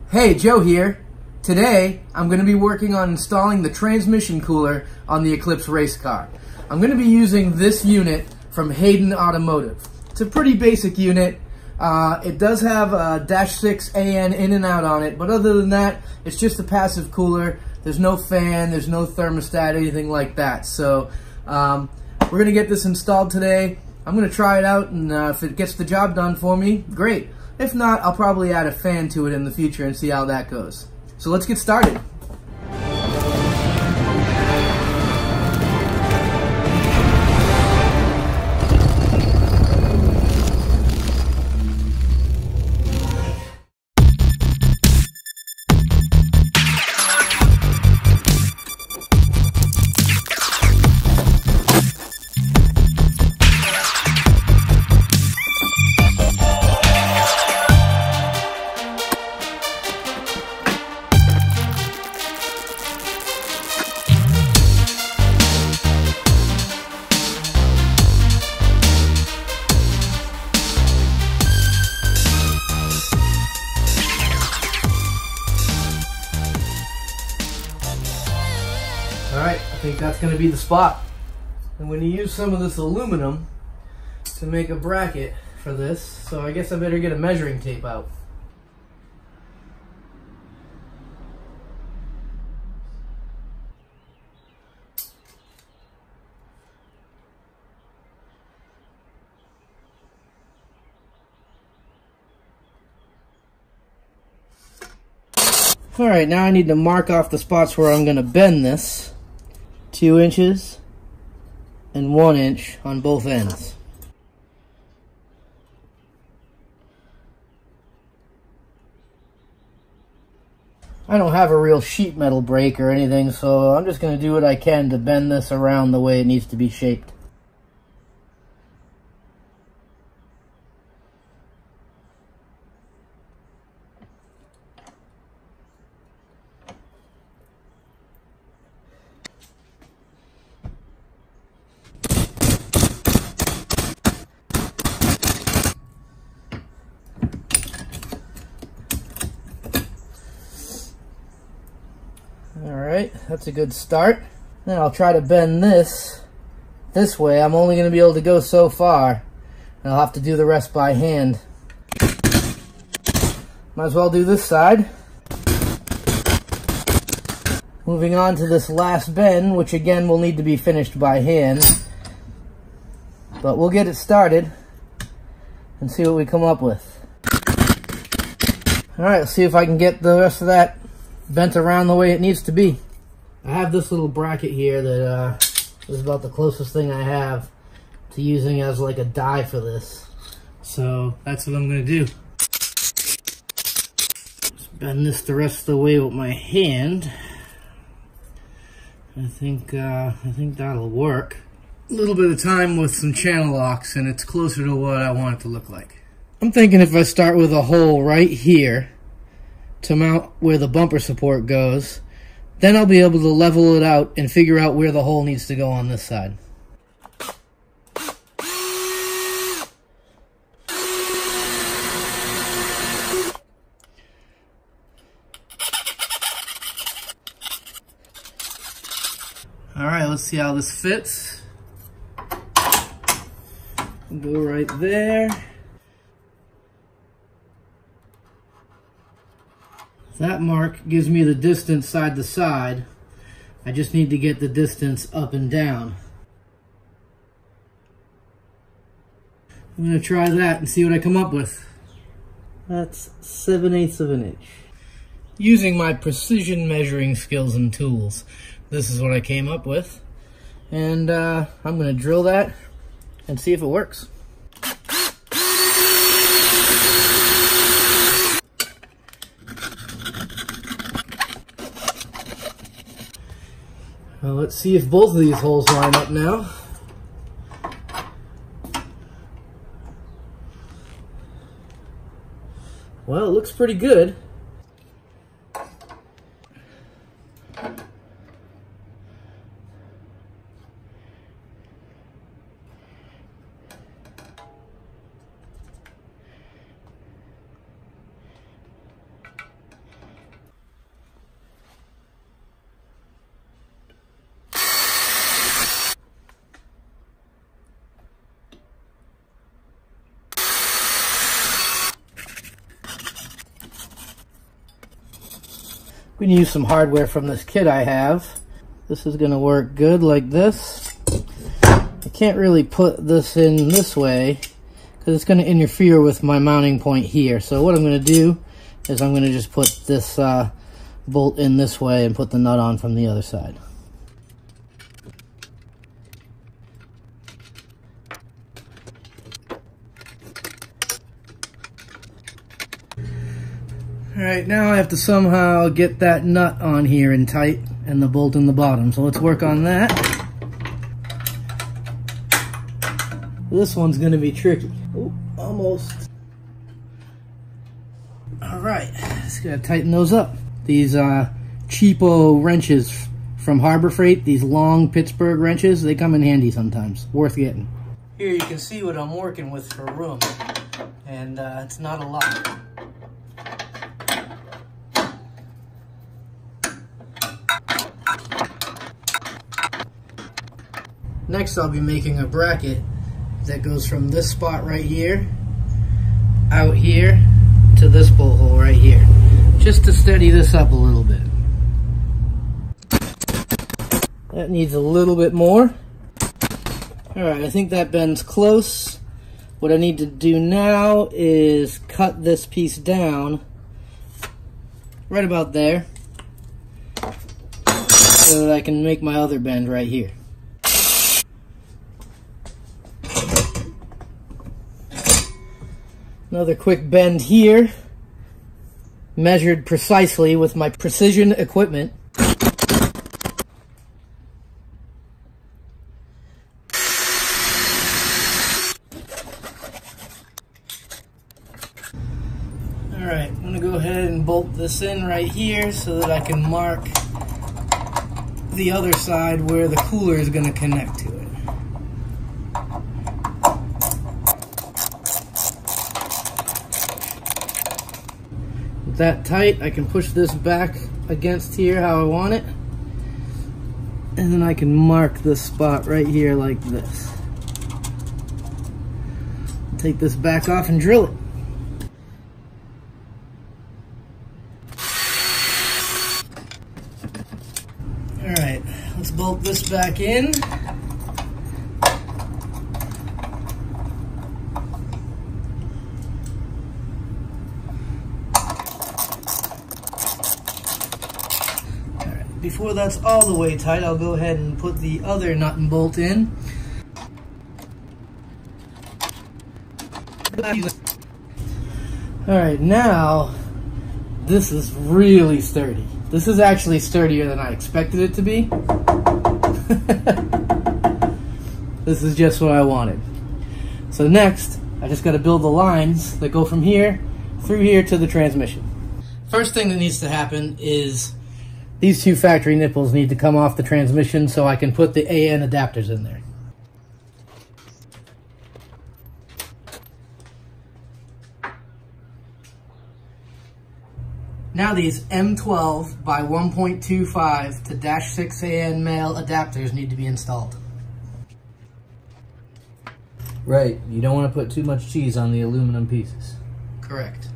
Hey, Joe here. Today, I'm going to be working on installing the transmission cooler on the Eclipse race car. I'm going to be using this unit from Hayden Automotive. It's a pretty basic unit. It does have a -6 AN in and out on it, but other than that, it's just a passive cooler. There's no fan, there's no thermostat, anything like that. So, we're going to get this installed today. I'm going to try it out, and if it gets the job done for me, great. If not, I'll probably add a fan to it in the future and see how that goes. So let's get started. Alright, I think that's going to be the spot. I'm going to use some of this aluminum to make a bracket for this, so I guess I better get a measuring tape out. Alright, now I need to mark off the spots where I'm going to bend this. 2 inches and 1 inch on both ends. I don't have a real sheet metal brake or anything, so I'm just going to do what I can to bend this around the way it needs to be shaped. Alright, that's a good start. Then I'll try to bend this way. I'm only going to be able to go so far, and I'll have to do the rest by hand. Might as well do this side. Moving on to this last bend, which again will need to be finished by hand. But we'll get it started and see what we come up with. Alright, let's see if I can get the rest of that bent around the way it needs to be. I have this little bracket here that is about the closest thing I have to using as like a die for this. So that's what I'm going to do. Just bend this the rest of the way with my hand. I think that'll work. A little bit of time with some channel locks and it's closer to what I want it to look like. I'm thinking if I start with a hole right here to mount where the bumper support goes, then I'll be able to level it out and figure out where the hole needs to go on this side. Alright, let's see how this fits. Go right there. That mark gives me the distance side to side. I just need to get the distance up and down. I'm going to try that and see what I come up with. That's 7/8 of an inch. Using my precision measuring skills and tools, this is what I came up with. And I'm going to drill that and see if it works. Well, let's see if both of these holes line up now. Well, it looks pretty good. We can use some hardware from this kit I have. This is going to work good like this. I can't really put this in this way because it's going to interfere with my mounting point here. So what I'm going to do is I'm going to just put this bolt in this way and put the nut on from the other side. Alright, now I have to somehow get that nut on here and tight and the bolt in the bottom. So let's work on that. This one's going to be tricky. Oh, almost. Alright, just got to tighten those up. These cheapo wrenches from Harbor Freight, these long Pittsburgh wrenches, they come in handy sometimes. Worth getting. Here you can see what I'm working with for room. And it's not a lot. Next I'll be making a bracket that goes from this spot right here, out here, to this bolt hole right here. Just to steady this up a little bit. That needs a little bit more. Alright, I think that bends close. What I need to do now is cut this piece down right about there so that I can make my other bend right here. Another quick bend here, measured precisely with my precision equipment. Alright, I'm going to go ahead and bolt this in right here so that I can mark the other side where the cooler is going to connect to it. That tight, I can push this back against here how I want it, and then I can mark this spot right here like this. Take this back off and drill it. Alright, let's bolt this back in. Before that's all the way tight, I'll go ahead and put the other nut and bolt in. Alright, now this is really sturdy. This is actually sturdier than I expected it to be. This is just what I wanted. So next, I just got to build the lines that go from here through here to the transmission. First thing that needs to happen is these two factory nipples need to come off the transmission so I can put the AN adapters in there. Now these M12 by 1.25 to -6 AN male adapters need to be installed. Right, you don't want to put too much cheese on the aluminum pieces. Correct.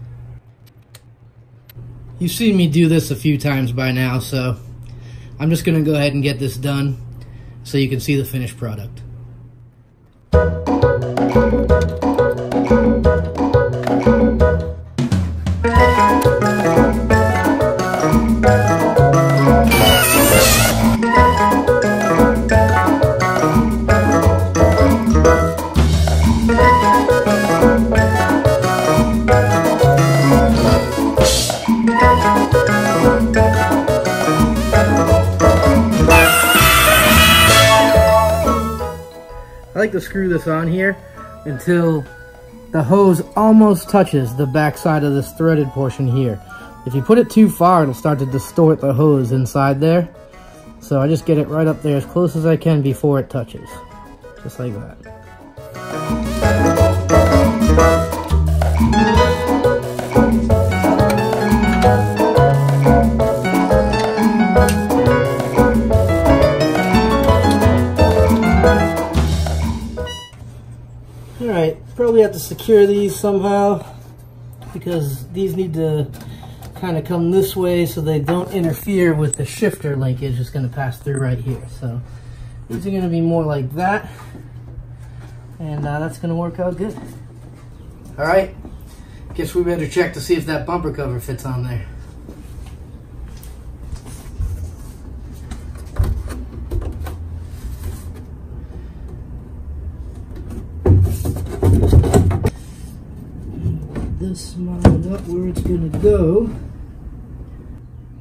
You've seen me do this a few times by now, so I'm just going to go ahead and get this done so you can see the finished product. I like to screw this on here until the hose almost touches the back side of this threaded portion here. If you put it too far, it'll start to distort the hose inside there. So I just get it right up there as close as I can before it touches. Just like that. Alright, probably have to secure these somehow because these need to kind of come this way so they don't interfere with the shifter linkage. It's going to pass through right here. So these are going to be more like that, and that's going to work out good. All right, guess we better check to see if that bumper cover fits on there. This mounted up where it's going to go.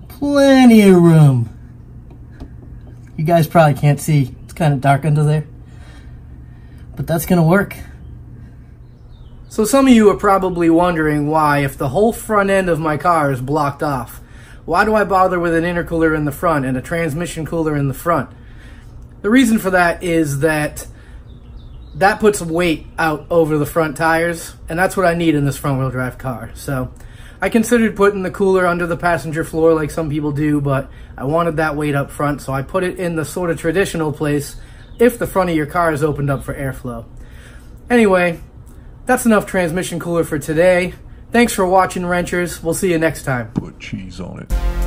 Plenty of room. You guys probably can't see. It's kind of dark under there. But that's going to work. So some of you are probably wondering why, if the whole front end of my car is blocked off, why do I bother with an intercooler in the front and a transmission cooler in the front? The reason for that is that puts weight out over the front tires, and that's what I need in this front-wheel drive car. So I considered putting the cooler under the passenger floor like some people do, but I wanted that weight up front, so I put it in the sort of traditional place if the front of your car is opened up for airflow. Anyway, that's enough transmission cooler for today. Thanks for watching, wrenchers. We'll see you next time. Put cheese on it.